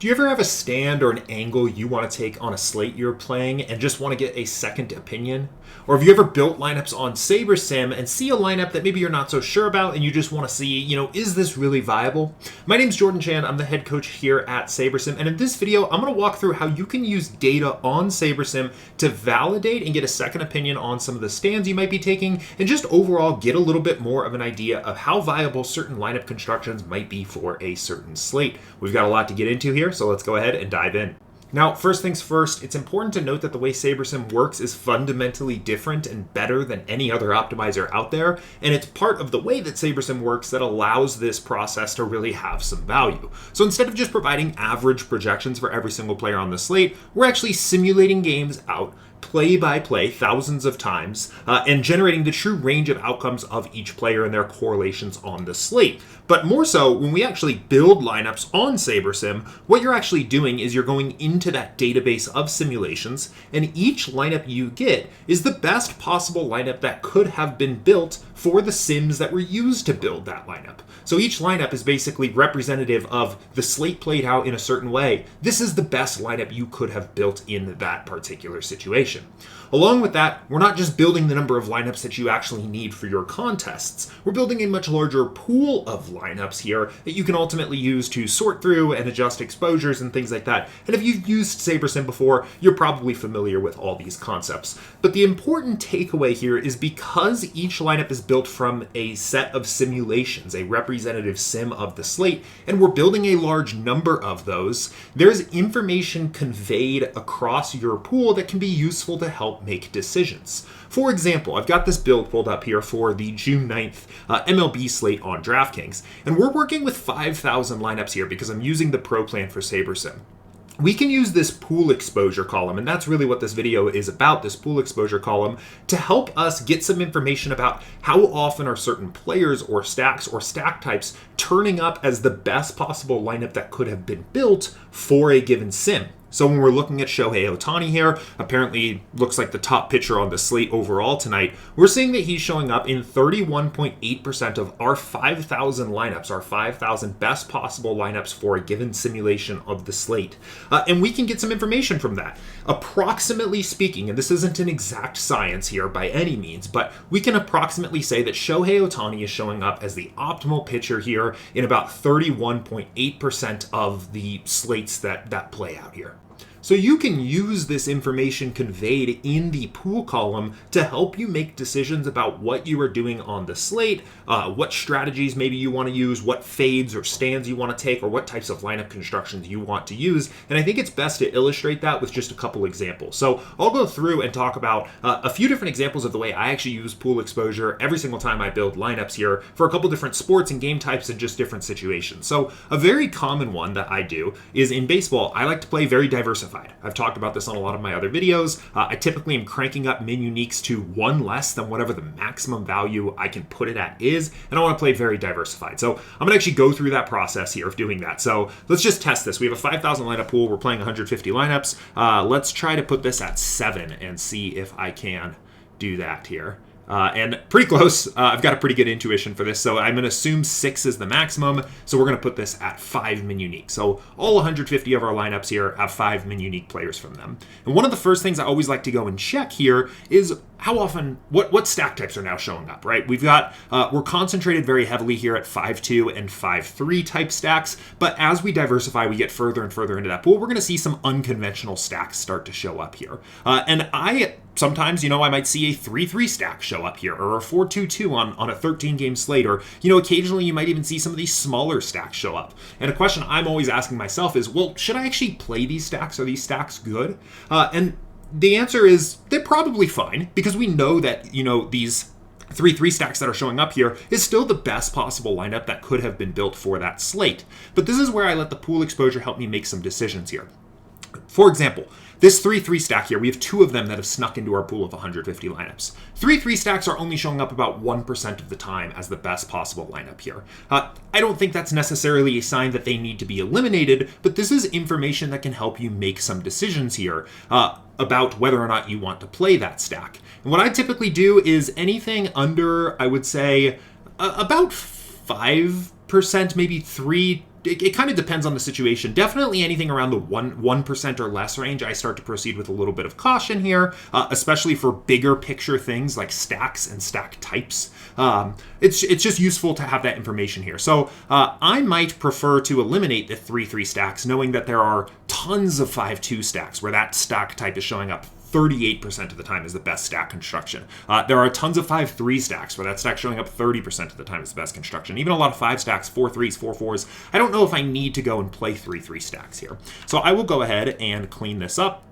Do you ever have a stand or an angle you want to take on a slate you're playing and just want to get a second opinion? Or have you ever built lineups on SaberSim and see a lineup that maybe you're not so sure about and you just want to see, is this really viable? My name's Jordan Chan. I'm the head coach here at SaberSim, and in this video, I'm going to walk through how you can use data on SaberSim to validate and get a second opinion on some of the stands you might be taking and just overall get a little bit more of an idea of how viable certain lineup constructions might be for a certain slate. We've got a lot to get into here, so let's go ahead and dive in. Now, first things first, it's important to note that the way SaberSim works is fundamentally different and better than any other optimizer out there, and it's part of the way that SaberSim works that allows this process to really have some value. So instead of just providing average projections for every single player on the slate, we're actually simulating games out play by play thousands of times and generating the true range of outcomes of each player and their correlations on the slate. But more so, when we actually build lineups on SaberSim, what you're actually doing is you're going into that database of simulations, and each lineup you get is the best possible lineup that could have been built for the sims that were used to build that lineup. So each lineup is basically representative of the slate played out in a certain way. This is the best lineup you could have built in that particular situation. Along with that, we're not just building the number of lineups that you actually need for your contests. We're building a much larger pool of lineups here that you can ultimately use to sort through and adjust exposures and things like that. And if you've used SaberSim before, you're probably familiar with all these concepts. But the important takeaway here is because each lineup is built from a set of simulations, a representative sim of the slate, and we're building a large number of those, there's information conveyed across your pool that can be useful to help make decisions. For example, I've got this build pulled up here for the June 9th MLB slate on DraftKings, and we're working with 5,000 lineups here because I'm using the Pro plan for SaberSim. We can use this pool exposure column, and that's really what this video is about, this pool exposure column, to help us get some information about how often are certain players or stacks or stack types turning up as the best possible lineup that could have been built for a given sim. So when we're looking at Shohei Ohtani here, apparently looks like the top pitcher on the slate overall tonight, we're seeing that he's showing up in 31.8% of our 5,000 lineups, our 5,000 best possible lineups for a given simulation of the slate. And we can get some information from that. Approximately speaking, and this isn't an exact science here by any means, but we can approximately say that Shohei Ohtani is showing up as the optimal pitcher here in about 31.8% of the slates that play out here. So you can use this information conveyed in the pool column to help you make decisions about what you are doing on the slate, what strategies maybe you want to use, what fades or stands you want to take, or what types of lineup constructions you want to use. And I think it's best to illustrate that with just a couple examples. So I'll go through and talk about a few different examples of the way I actually use pool exposure every single time I build lineups here for a couple different sports and game types and just different situations. So a very common one that I do is in baseball, I like to play very diversified. I've talked about this on a lot of my other videos. I typically am cranking up min uniques to one less than whatever the maximum value I can put it at is, and I want to play very diversified. So I'm going to actually go through that process here of doing that. So let's just test this. We have a 5,000 lineup pool. We're playing 150 lineups. Let's try to put this at 7 and see if I can do that here. And pretty close. I've got a pretty good intuition for this, so I'm going to assume 6 is the maximum, so we're going to put this at 5 min unique. So all 150 of our lineups here have 5 min unique players from them. And one of the first things I always like to go and check here is how often, what stack types are now showing up, right? We've got, we're concentrated very heavily here at 5-2 and 5-3 type stacks, but as we diversify, we get further and further into that pool, we're going to see some unconventional stacks start to show up here. And sometimes, I might see a 3-3 stack show up here, or a 4-2-2 on a 13-game slate, or, occasionally you might even see some of these smaller stacks show up. And a question I'm always asking myself is, well, should I actually play these stacks? Are these stacks good? And the answer is they're probably fine, because we know that, these 3-3 stacks that are showing up here is still the best possible lineup that could have been built for that slate. But this is where I let the pool exposure help me make some decisions here. For example, this 3-3 stack here, we have 2 of them that have snuck into our pool of 150 lineups. 3-3 stacks are only showing up about 1% of the time as the best possible lineup here. I don't think that's necessarily a sign that they need to be eliminated, but this is information that can help you make some decisions here about whether or not you want to play that stack. And what I typically do is anything under, I would say, about 5%, maybe 3 it kind of depends on the situation. Definitely anything around the 1% or less range, I start to proceed with a little bit of caution here, especially for bigger picture things like stacks and stack types. It's just useful to have that information here. So I might prefer to eliminate the 3-3 stacks, knowing that there are tons of 5-2 stacks where that stack type is showing up 38% of the time is the best stack construction. There are tons of 5-3 stacks where that stack showing up 30% of the time is the best construction. Even a lot of 5 stacks, 4-3s, 4-4s. I don't know if I need to go and play 3-3 stacks here. So I will go ahead and clean this up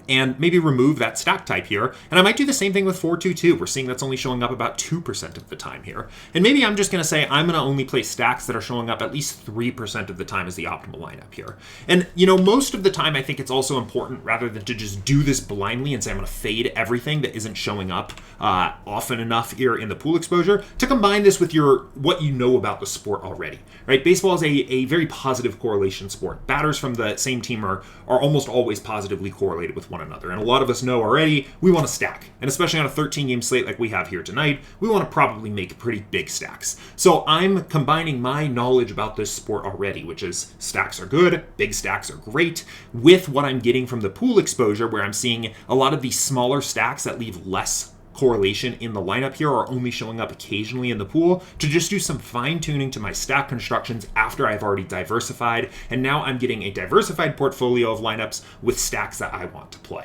and maybe remove that stack type here. And I might do the same thing with 4-2-2. We're seeing that's only showing up about 2% of the time here. And maybe I'm just going to say I'm going to only play stacks that are showing up at least 3% of the time as the optimal lineup here. And, you know, most of the time I think it's also important, rather than to just do this blindly and say I'm going to fade everything that isn't showing up often enough here in the pool exposure, to combine this with what you know about the sport already, right? Baseball is a very positive correlation sport. Batters from the same team are almost always positively correlated with one another. And a lot of us know already we want to stack. And especially on a 13-game slate like we have here tonight, we want to probably make pretty big stacks. So I'm combining my knowledge about this sport already, which is stacks are good, big stacks are great, with what I'm getting from the pool exposure, where I'm seeing a lot of these smaller stacks that leave less correlation in the lineup here are only showing up occasionally in the pool, to just do some fine-tuning to my stack constructions after I've already diversified, and now I'm getting a diversified portfolio of lineups with stacks that I want to play.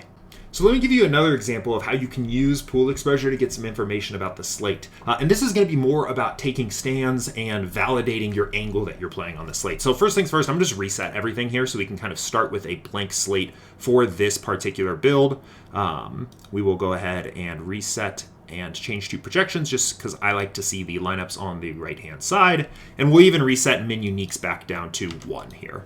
So let me give you another example of how you can use pool exposure to get some information about the slate. And this is going to be more about taking stands and validating your angle that you're playing on the slate. So first things first, I'm just reset everything here so we can kind of start with a blank slate for this particular build. We will go ahead and reset and change to projections, just because I like to see the lineups on the right-hand side. And we'll even reset min uniques back down to 1 here.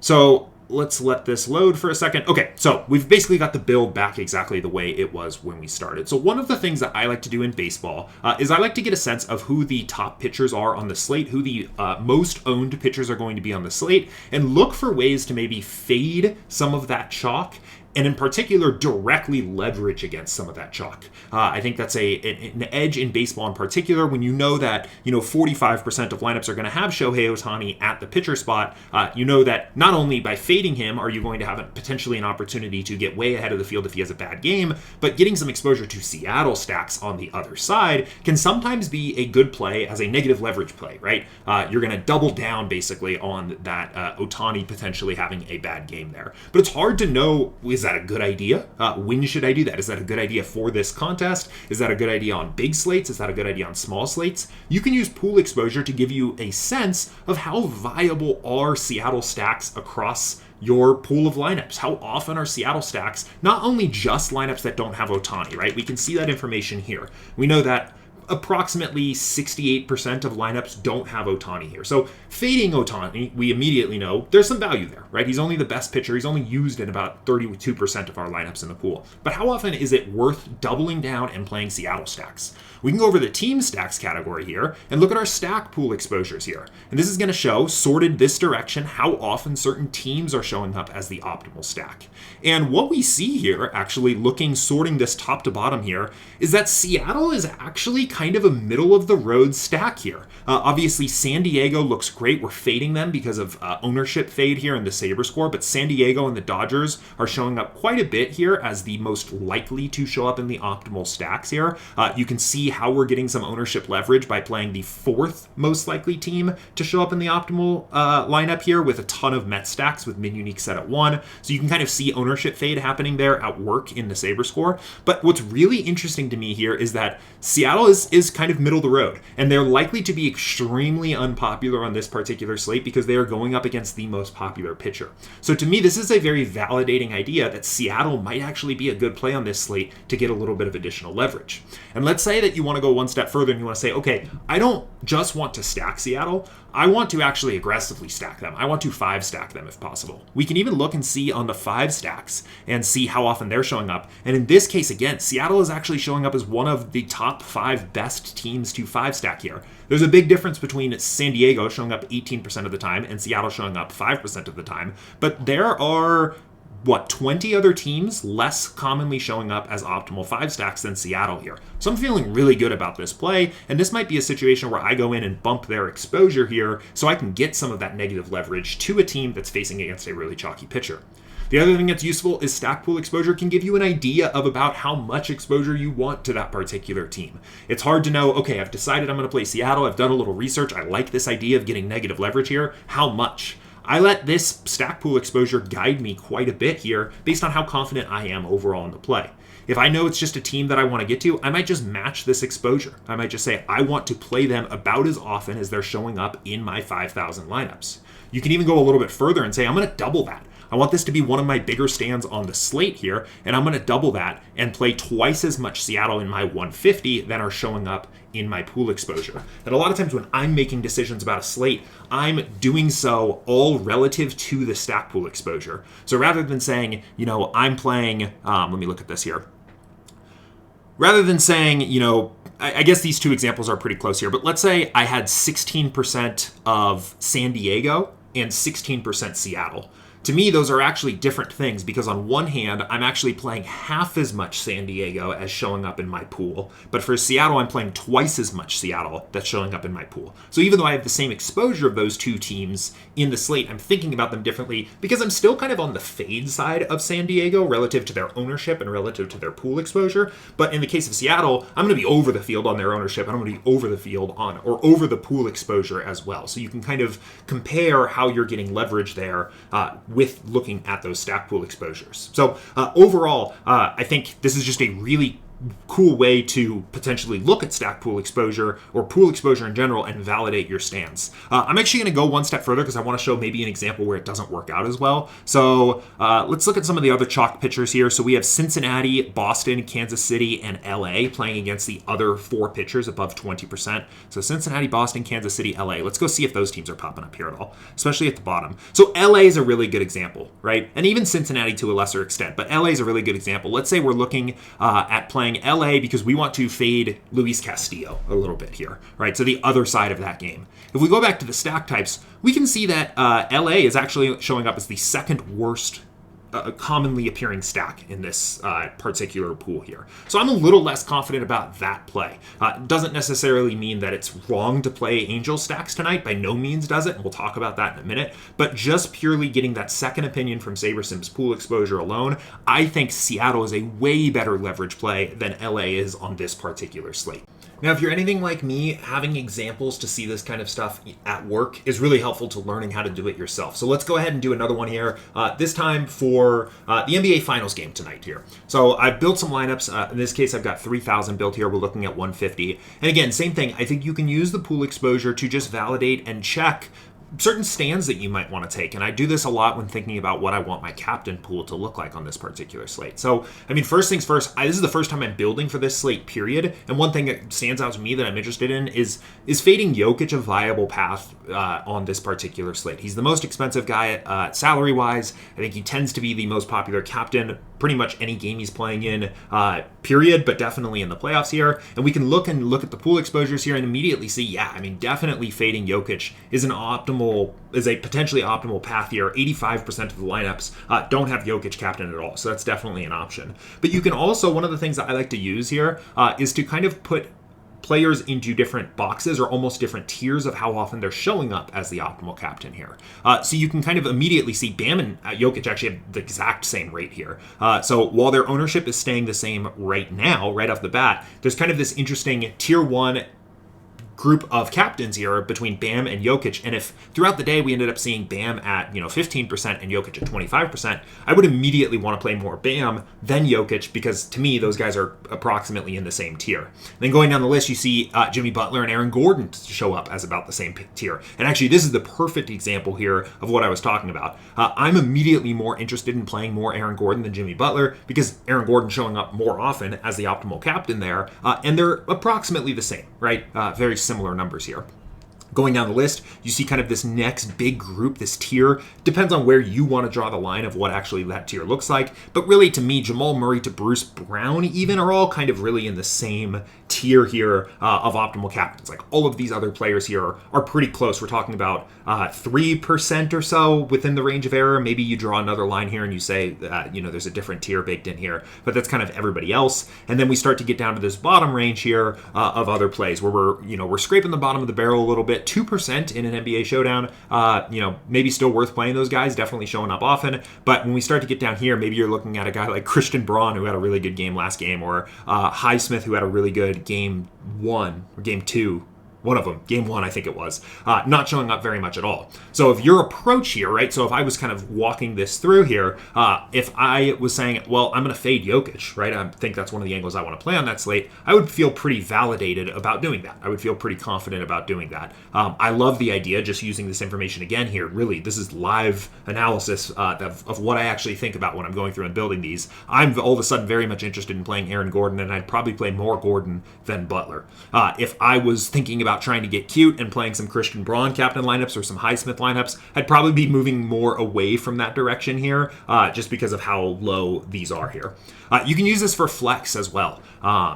So let's let this load for a second. Okay, so we've basically got the build back exactly the way it was when we started. So one of the things that I like to do in baseball is I like to get a sense of who the top pitchers are on the slate, who the most owned pitchers are going to be on the slate, and look for ways to maybe fade some of that chalk, and in particular, directly leverage against some of that chalk. I think that's an edge in baseball in particular, when you know that 45% of lineups are going to have Shohei Ohtani at the pitcher spot. You know that not only by fading him are you going to have potentially an opportunity to get way ahead of the field if he has a bad game, but getting some exposure to Seattle stacks on the other side can sometimes be a good play as a negative leverage play, right? You're going to double down basically on that Ohtani potentially having a bad game there. But it's hard to know, is that a good idea? When should I do that? Is that a good idea for this contest? Is that a good idea on big slates? Is that a good idea on small slates? You can use pool exposure to give you a sense of how viable are Seattle stacks across your pool of lineups. How often are Seattle stacks not only just lineups that don't have Ohtani, right? We can see that information here. We know that approximately 68% of lineups don't have Ohtani here. So fading Ohtani, we immediately know there's some value there, right? He's only the best pitcher. He's only used in about 32% of our lineups in the pool. But how often is it worth doubling down and playing Seattle stacks? We can go over the team stacks category here and look at our stack pool exposures here. And this is going to show, sorted this direction, how often certain teams are showing up as the optimal stack. And what we see here, actually sorting this top to bottom here, is that Seattle is actually kind of a middle of the road stack here. Obviously, San Diego looks great. We're fading them because of ownership fade here in the Saber score, but San Diego and the Dodgers are showing up quite a bit here as the most likely to show up in the optimal stacks here. You can see how we're getting some ownership leverage by playing the 4th most likely team to show up in the optimal lineup here, with a ton of Met stacks with min unique set at 1. So you can kind of see ownership fade happening there at work in the Saber score. But what's really interesting to me here is that Seattle is kind of middle of the road, and they're likely to be extremely unpopular on this particular slate because they are going up against the most popular pitcher. So to me, this is a very validating idea that Seattle might actually be a good play on this slate to get a little bit of additional leverage. And let's say that you want to go one step further and you want to say, okay, I don't just want to stack Seattle. I want to actually aggressively stack them. I want to 5 stack them if possible. We can even look and see on the 5 stacks and see how often they're showing up. And in this case, again, Seattle is actually showing up as one of the top 5 best teams to 5 stack here. There's a big difference between San Diego showing up 18% of the time and Seattle showing up 5% of the time. But there are 20 other teams less commonly showing up as optimal 5 stacks than Seattle here. So I'm feeling really good about this play, and this might be a situation where I go in and bump their exposure here so I can get some of that negative leverage to a team that's facing against a really chalky pitcher. The other thing that's useful is stack pool exposure can give you an idea of about how much exposure you want to that particular team. It's hard to know, okay, I've decided I'm going to play Seattle, I've done a little research, I like this idea of getting negative leverage here, how much? I let this stack pool exposure guide me quite a bit here based on how confident I am overall in the play. If I know it's just a team that I want to get to, I might just match this exposure. I might just say I want to play them about as often as they're showing up in my 5,000 lineups. You can even go a little bit further and say I'm going to double that. I want this to be one of my bigger stands on the slate here, and I'm going to double that and play twice as much Seattle in my 150 that are showing up in my pool exposure. And a lot of times when I'm making decisions about a slate, I'm doing so all relative to the stack pool exposure. So rather than saying, I'm playing, let me look at this here. Rather than saying, I guess these two examples are pretty close here, but let's say I had 16% of San Diego and 16% Seattle. To me, those are actually different things because on one hand, I'm actually playing half as much San Diego as showing up in my pool. But for Seattle, I'm playing twice as much Seattle that's showing up in my pool. So even though I have the same exposure of those two teams in the slate, I'm thinking about them differently because I'm still kind of on the fade side of San Diego relative to their ownership and relative to their pool exposure. But in the case of Seattle, I'm going to be over the field on their ownership and I'm going to be over the field on or over the pool exposure as well. So you can kind of compare how you're getting leverage there with looking at those stack pool exposures. So overall, I think this is just a really cool way to potentially look at stack pool exposure or pool exposure in general and validate your stance. I'm actually going to go one step further because I want to show maybe an example where it doesn't work out as well. So let's look at some of the other chalk pitchers here. So we have Cincinnati, Boston, Kansas City, and LA playing against the other 4 pitchers above 20%. So Cincinnati, Boston, Kansas City, LA. Let's go see if those teams are popping up here at all, especially at the bottom. So LA is a really good example, right? And even Cincinnati to a lesser extent, but LA is a really good example. Let's say we're looking at playing LA because we want to fade Luis Castillo a little bit here, right? So the other side of that game. If we go back to the stack types, we can see that LA is actually showing up as the second worst commonly appearing stack in this particular pool here. So I'm a little less confident about that play. Doesn't necessarily mean that it's wrong to play Angel stacks tonight. By no means does it. And we'll talk about that in a minute. But just purely getting that second opinion from SaberSim's pool exposure alone, I think Seattle is a way better leverage play than LA is on this particular slate. Now, if you're anything like me, having examples to see this kind of stuff at work is really helpful to learning how to do it yourself. So let's go ahead and do another one here, this time for the NBA Finals game tonight here. So I've built some lineups. In this case, I've got 3,000 built here. We're looking at 150. And again, same thing. I think you can use the pool exposure to just validate and check certain stands that you might want to take. And I do this a lot when thinking about what I want my captain pool to look like on this particular slate. So, I mean, first things first, this is the first time I'm building for this slate, period. And one thing that stands out to me that I'm interested in is fading Jokic a viable path on this particular slate. He's the most expensive guy salary-wise. I think he tends to be the most popular captain pretty much any game he's playing in, period, but definitely in the playoffs here. And we can look at the pool exposures here and immediately see, yeah, I mean, definitely fading Jokic is a potentially optimal path here. 85% of the lineups don't have Jokic captain at all, so that's definitely an option. But you can also, one of the things that I like to use here is to kind of put players into different boxes or almost different tiers of how often they're showing up as the optimal captain here. So you can kind of immediately see Bam and Jokic actually have the exact same rate here. So while their ownership is staying the same right now, right off the bat, there's kind of this interesting tier 1 group of captains here between Bam and Jokic. And if throughout the day we ended up seeing Bam at 15% and Jokic at 25%, I would immediately want to play more Bam than Jokic because to me those guys are approximately in the same tier. Then going down the list, you see Jimmy Butler and Aaron Gordon show up as about the same tier. And actually this is the perfect example here of what I was talking about. I'm immediately more interested in playing more Aaron Gordon than Jimmy Butler because Aaron Gordon showing up more often as the optimal captain there, and they're approximately the same, right? Very similar numbers here. Going down the list, you see kind of this next big group, this tier. Depends on where you want to draw the line of what actually that tier looks like. But really, to me, Jamal Murray to Bruce Brown even are all kind of really in the same tier here of optimal captains. Like all of these other players here are pretty close. We're talking about 3% or so within the range of error. Maybe you draw another line here and you say that, there's a different tier baked in here, but that's kind of everybody else. And then we start to get down to this bottom range here of other plays where we're scraping the bottom of the barrel a little bit. 2% in an NBA showdown, maybe still worth playing those guys, definitely showing up often. But when we start to get down here, maybe you're looking at a guy like Christian Braun, who had a really good game last game, or Highsmith, who had a really good game 1 or game 2. One of them, game 1, I think it was, not showing up very much at all. So if your approach here, right, so if I was kind of walking this through here, if I was saying, well, I'm going to fade Jokic, right, I think that's one of the angles I want to play on that slate, I would feel pretty validated about doing that. I would feel pretty confident about doing that. I love the idea, just using this information again here, really, this is live analysis of what I actually think about when I'm going through and building these. I'm all of a sudden very much interested in playing Aaron Gordon, and I'd probably play more Gordon than Butler. If I was thinking about trying to get cute and playing some Christian Braun captain lineups or some Highsmith lineups, I'd probably be moving more away from that direction here, just because of how low these are here. You can use this for flex as well.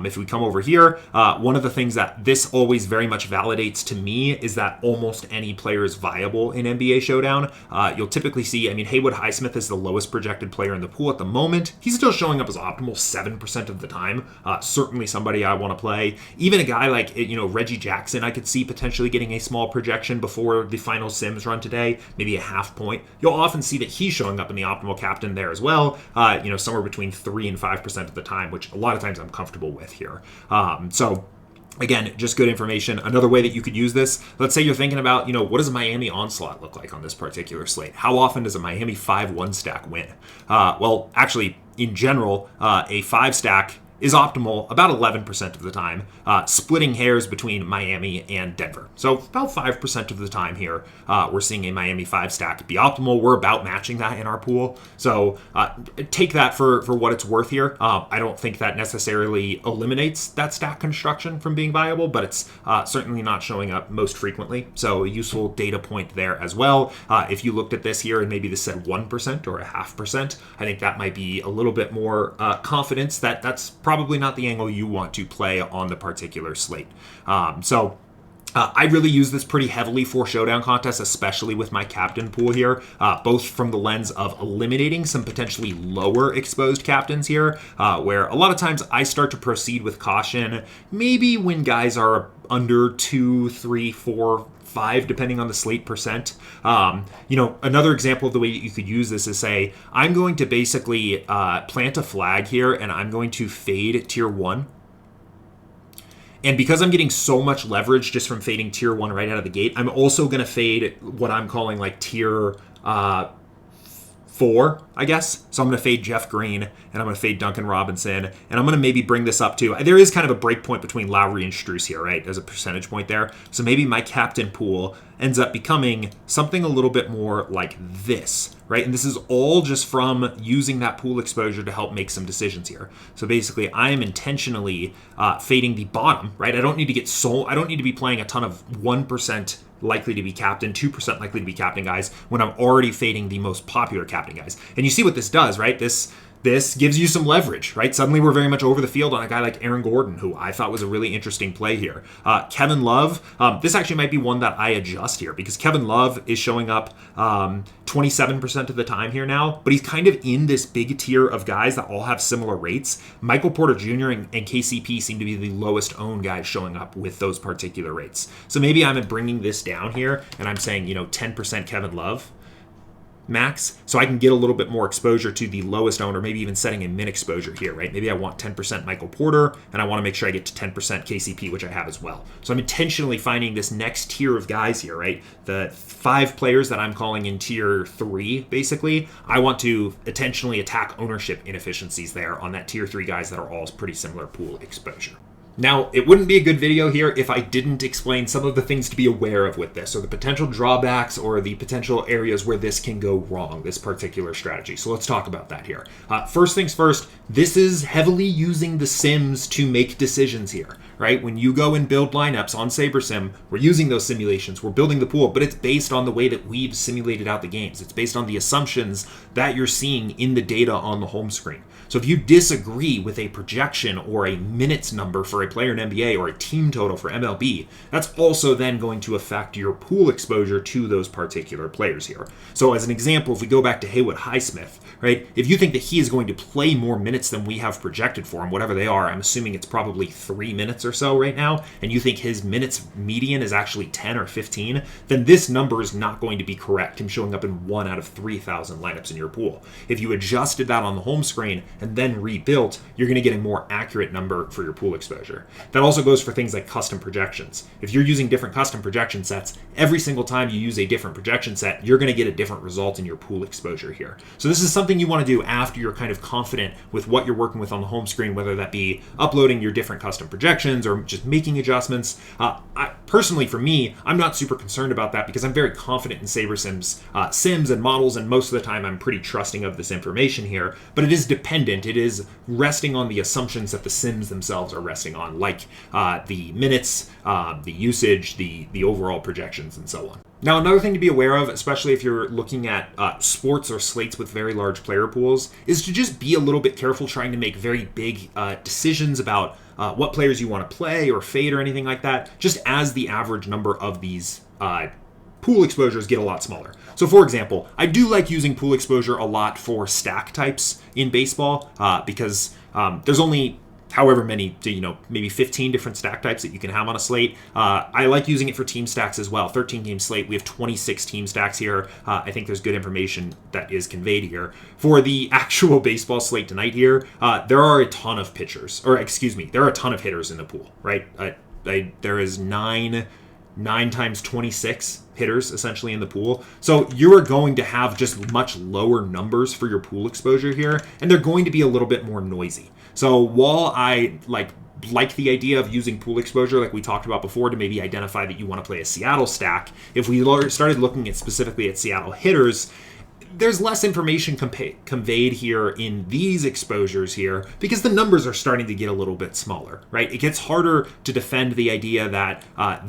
If we come over here, one of the things that this always very much validates to me is that almost any player is viable in NBA Showdown. You'll typically see, Haywood Highsmith is the lowest projected player in the pool at the moment. He's still showing up as optimal 7% of the time. Certainly somebody I want to play. Even a guy like, Reggie Jackson, I could see potentially getting a small projection before the final Sims run today, maybe a half point. You'll often see that he's showing up in the optimal captain there as well, somewhere between 3 and 5% of the time, which a lot of times I'm comfortable with here. So again, just good information. Another way that you could use this, let's say you're thinking about, what does a Miami onslaught look like on this particular slate? How often does a Miami 5-1 stack win? Well, actually, in general, a 5 stack is optimal about 11% of the time, splitting hairs between Miami and Denver. So about 5% of the time here, we're seeing a Miami 5 stack be optimal. We're about matching that in our pool. So take that for what it's worth here. I don't think that necessarily eliminates that stack construction from being viable, but it's certainly not showing up most frequently. So a useful data point there as well. If you looked at this here and maybe this said 1% or a 0.5%, I think that might be a little bit more confidence that that's probably not the angle you want to play on the particular slate. I really use this pretty heavily for showdown contests, especially with my captain pool here, both from the lens of eliminating some potentially lower exposed captains here, where a lot of times I start to proceed with caution, maybe when guys are under 2, 3, 4, 5, depending on the slate percent. Another example of the way that you could use this is say, I'm going to basically plant a flag here and I'm going to fade tier 1. And because I'm getting so much leverage just from fading tier 1 right out of the gate, I'm also going to fade what I'm calling like tier 4, I guess. So I'm going to fade Jeff Green, and I'm going to fade Duncan Robinson, and I'm going to maybe bring this up to, there is kind of a break point between Lowry and Strus here, right? There's a percentage point there. So maybe my captain pool ends up becoming something a little bit more like this, right? And this is all just from using that pool exposure to help make some decisions here. So basically, I am intentionally fading the bottom, right? I don't need to be playing a ton of 1% likely to be captain, 2% likely to be captain guys when I'm already fading the most popular captain guys. And you see what this does, right? This gives you some leverage, right? Suddenly we're very much over the field on a guy like Aaron Gordon, who I thought was a really interesting play here. Kevin Love, this actually might be one that I adjust here because Kevin Love is showing up 27% of the time here now, but he's kind of in this big tier of guys that all have similar rates. Michael Porter Jr. and KCP seem to be the lowest owned guys showing up with those particular rates. So maybe I'm bringing this down here and I'm saying, 10% Kevin Love max, so I can get a little bit more exposure to the lowest owner, maybe even setting a min exposure here, right? Maybe I want 10% Michael Porter, and I want to make sure I get to 10% KCP, which I have as well. So I'm intentionally finding this next tier of guys here, right? The 5 players that I'm calling in tier 3, basically, I want to intentionally attack ownership inefficiencies there on that tier 3 guys that are all pretty similar pool exposure. Now, it wouldn't be a good video here if I didn't explain some of the things to be aware of with this, or the potential drawbacks or the potential areas where this can go wrong, this particular strategy. So let's talk about that here. First things first, this is heavily using the Sims to make decisions here, right? When you go and build lineups on SaberSim, we're using those simulations, we're building the pool, but it's based on the way that we've simulated out the games. It's based on the assumptions that you're seeing in the data on the home screen. So if you disagree with a projection or a minutes number for a player in NBA or a team total for MLB, that's also then going to affect your pool exposure to those particular players here. So as an example, if we go back to Haywood Highsmith, right? If you think that he is going to play more minutes than we have projected for him, whatever they are, I'm assuming it's probably 3 minutes or so right now, and you think his minutes median is actually 10 or 15, then this number is not going to be correct, him showing up in 1 out of 3,000 lineups in your pool. If you adjusted that on the home screen and then rebuilt, you're going to get a more accurate number for your pool exposure. That also goes for things like custom projections. If you're using different custom projection sets, every single time you use a different projection set, you're going to get a different result in your pool exposure here. So this is something you want to do after you're kind of confident with what you're working with on the home screen, whether that be uploading your different custom projections or just making adjustments. Personally, for me, I'm not super concerned about that because I'm very confident in SaberSim's sims and models, and most of the time I'm pretty trusting of this information here, but it is dependent. It is resting on the assumptions that the sims themselves are resting on, like the minutes, the usage, the overall projections, and so on. Now, another thing to be aware of, especially if you're looking at sports or slates with very large player pools, is to just be a little bit careful trying to make very big decisions about what players you want to play or fade or anything like that, just as the average number of these pool exposures get a lot smaller. So for example, I do like using pool exposure a lot for stack types in baseball because there's only however many, maybe 15 different stack types that you can have on a slate. I like using it for team stacks as well. 13 game slate, we have 26 team stacks here. I think there's good information that is conveyed here. For the actual baseball slate tonight here, there are a ton of pitchers, there are a ton of hitters in the pool, right? There is 9 times 26 hitters essentially in the pool. So you're going to have just much lower numbers for your pool exposure here, and they're going to be a little bit more noisy. So while I like the idea of using pool exposure like we talked about before to maybe identify that you want to play a Seattle stack, if we started looking at specifically at Seattle hitters, there's less information conveyed here in these exposures here because the numbers are starting to get a little bit smaller, right? It gets harder to defend the idea that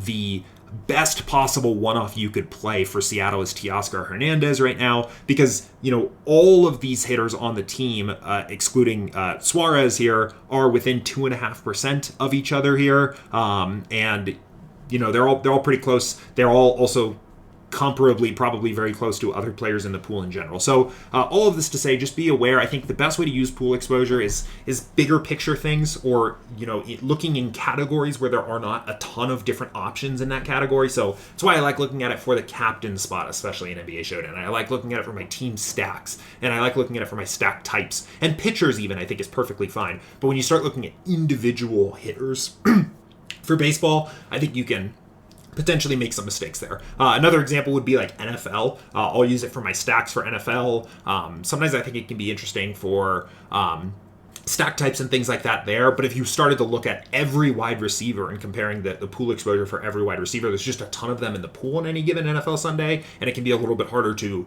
the best possible one-off you could play for Seattle is Teoscar Hernandez right now because, all of these hitters on the team, excluding Suarez here, are within 2.5% of each other here. And they're all pretty close. They're all also comparably probably very close to other players in the pool in general. So all of this to say, just be aware. I think the best way to use pool exposure is bigger picture things, or looking in categories where there are not a ton of different options in that category. So that's why I like looking at it for the captain spot, especially in NBA Showdown. I like looking at it for my team stacks, and I like looking at it for my stack types, and pitchers even I think is perfectly fine. But when you start looking at individual hitters for baseball, I think you can potentially make some mistakes there. Another example would be like NFL. I'll use it for my stacks for NFL. Sometimes I think it can be interesting for stack types and things like that there. But if you started to look at every wide receiver and comparing the pool exposure for every wide receiver, there's just a ton of them in the pool on any given NFL Sunday, and it can be a little bit harder to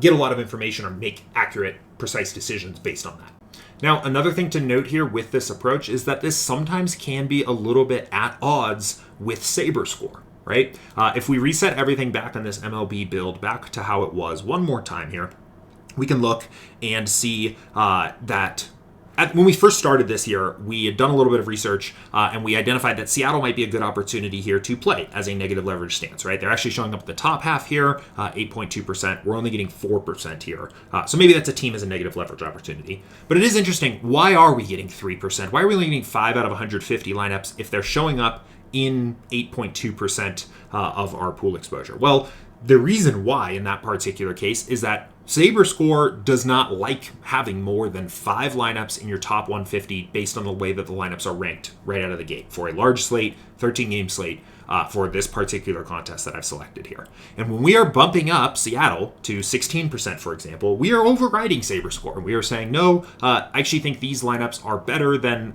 get a lot of information or make accurate, precise decisions based on that. Now, another thing to note here with this approach is that this sometimes can be a little bit at odds with Saber score. Right? If we reset everything back on this MLB build back to how it was one more time here, we can look and see that when we first started this year, we had done a little bit of research and we identified that Seattle might be a good opportunity here to play as a negative leverage stance, right? They're actually showing up at the top half here, 8.2%. We're only getting 4% here. So maybe that's a team as a negative leverage opportunity. But it is interesting. Why are we getting 3%? Why are we only getting 5 out of 150 lineups if they're showing up in 8.2% of our pool exposure? Well, the reason why in that particular case is that Saber Score does not like having more than 5 lineups in your top 150 based on the way that the lineups are ranked right out of the gate for a large slate, 13-game slate. for this particular contest that I've selected here. And when we are bumping up Seattle to 16%, for example, we are overriding Saber score. We are saying, no, I actually think these lineups are better than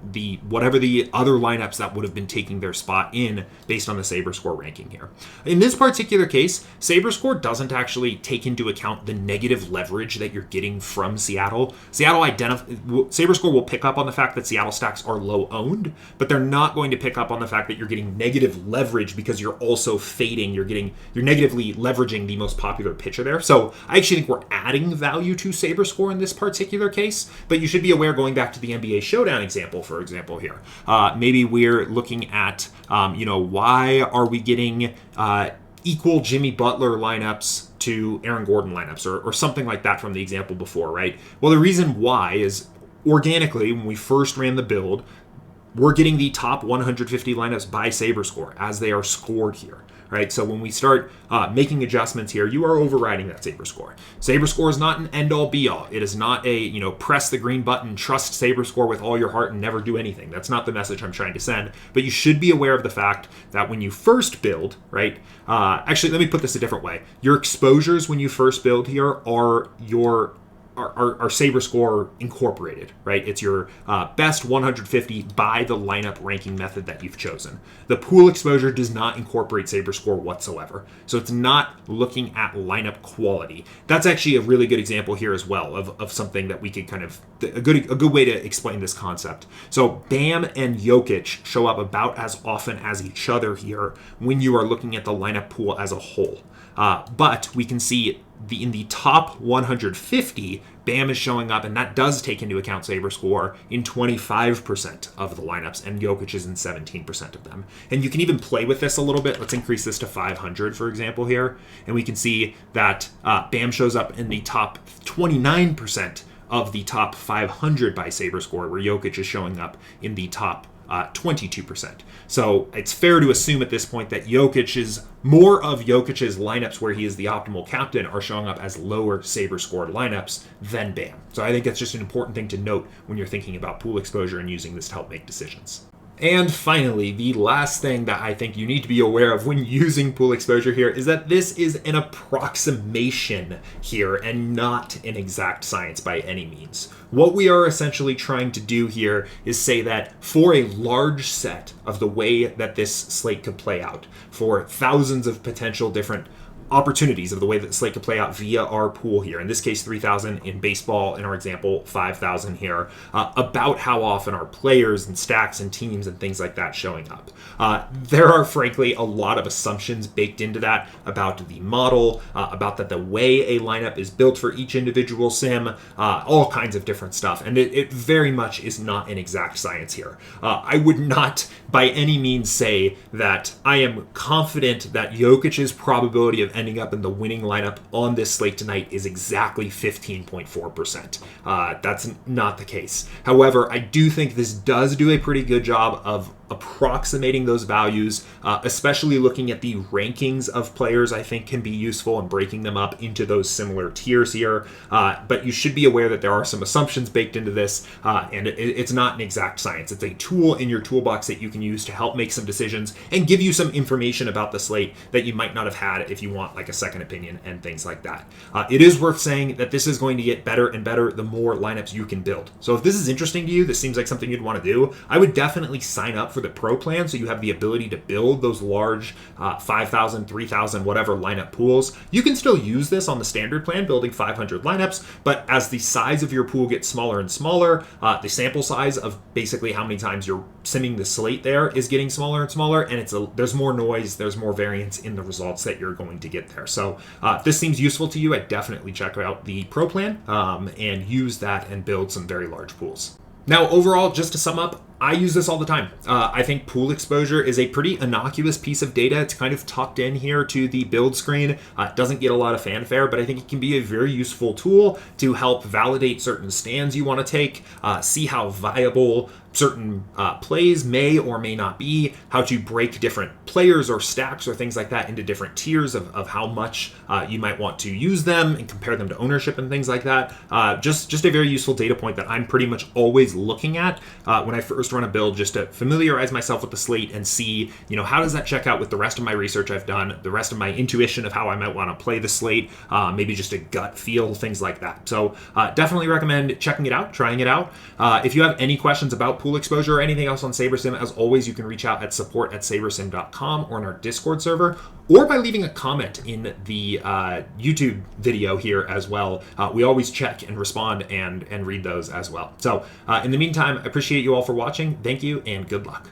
whatever the other lineups that would have been taking their spot in based on the Saber score ranking here. In this particular case, Saber score doesn't actually take into account the negative leverage that you're getting from Seattle. Saber score will pick up on the fact that Seattle stacks are low owned, but they're not going to pick up on the fact that you're getting negative leverage because you're also fading. You're negatively leveraging the most popular pitcher there. So I actually think we're adding value to Saber score in this particular case, but you should be aware, going back to the NBA Showdown example, for example, here, maybe we're looking at, why are we getting equal Jimmy Butler lineups to Aaron Gordon lineups or something like that from the example before, right? Well, the reason why is organically, when we first ran the build, we're getting the top 150 lineups by Saber score as they are scored here, right? So when we start making adjustments here, you are overriding that Saber score. Saber score is not an end-all be-all. It is not a, press the green button, trust Saber score with all your heart and never do anything. That's not the message I'm trying to send. But you should be aware of the fact that when you first build, right? Actually, let me put this a different way. Your exposures when you first build here are Saber score incorporated, right? It's your best 150 by the lineup ranking method that you've chosen. The pool exposure does not incorporate Saber score whatsoever. So it's not looking at lineup quality. That's actually a really good example here as well of something that we could kind of, a good way to explain this concept. So Bam and Jokic show up about as often as each other here when you are looking at the lineup pool as a whole. But we can see in the top 150, Bam is showing up, and that does take into account Saber score in 25% of the lineups, and Jokic is in 17% of them. And you can even play with this a little bit. Let's increase this to 500, for example, here. And we can see that Bam shows up in the top 29% of the top 500 by Saber score, where Jokic is showing up in the top 22%. So it's fair to assume at this point that more of Jokic's lineups where he is the optimal captain are showing up as lower Saber scored lineups than Bam. So I think that's just an important thing to note when you're thinking about pool exposure and using this to help make decisions. And finally, the last thing that I think you need to be aware of when using pool exposure here is that this is an approximation here and not an exact science by any means. What we are essentially trying to do here is say that for a large set of the way that this slate could play out, for thousands of potential different opportunities of the way that the slate could play out via our pool here. In this case, 3,000 in baseball. In our example, 5,000 here. About how often are players and stacks and teams and things like that showing up. There are, frankly, a lot of assumptions baked into that about the model, about the way a lineup is built for each individual sim, all kinds of different stuff. And it very much is not an exact science here. I would not by any means say that I am confident that Jokic's probability of ending up in the winning lineup on this slate tonight is exactly 15.4%. That's not the case. However, I do think this does do a pretty good job of approximating those values, especially looking at the rankings of players. I think can be useful in breaking them up into those similar tiers here. But you should be aware that there are some assumptions baked into this, and it's not an exact science. It's a tool in your toolbox that you can use to help make some decisions and give you some information about the slate that you might not have had if you want like a second opinion and things like that. It is worth saying that this is going to get better and better the more lineups you can build. So if this is interesting to you, this seems like something you'd want to do, I would definitely sign up for the pro plan so you have the ability to build those large 5,000, 3,000, whatever lineup pools. You can still use this on the standard plan, building 500 lineups, but as the size of your pool gets smaller and smaller, the sample size of basically how many times you're simming the slate there is getting smaller and smaller, and there's more noise, there's more variance in the results that you're going to get there. So if this seems useful to you, I'd definitely check out the pro plan and use that and build some very large pools. Now, overall, just to sum up, I use this all the time. I think pool exposure is a pretty innocuous piece of data. It's kind of tucked in here to the build screen. It doesn't get a lot of fanfare, but I think it can be a very useful tool to help validate certain stands you want to take, see how viable certain plays may or may not be, how to break different players or stacks or things like that into different tiers of how much you might want to use them and compare them to ownership and things like that. Just a very useful data point that I'm pretty much always looking at when I first run a build, just to familiarize myself with the slate and see, how does that check out with the rest of my research I've done, the rest of my intuition of how I might want to play the slate, maybe just a gut feel, things like that. So definitely recommend checking it out, trying it out. If you have any questions about pool exposure or anything else on SaberSim, as always, you can reach out at support@sabersim.com or in our Discord server, or by leaving a comment in the YouTube video here as well. We always check and respond and read those as well. So in the meantime, I appreciate you all for watching. Thank you and good luck.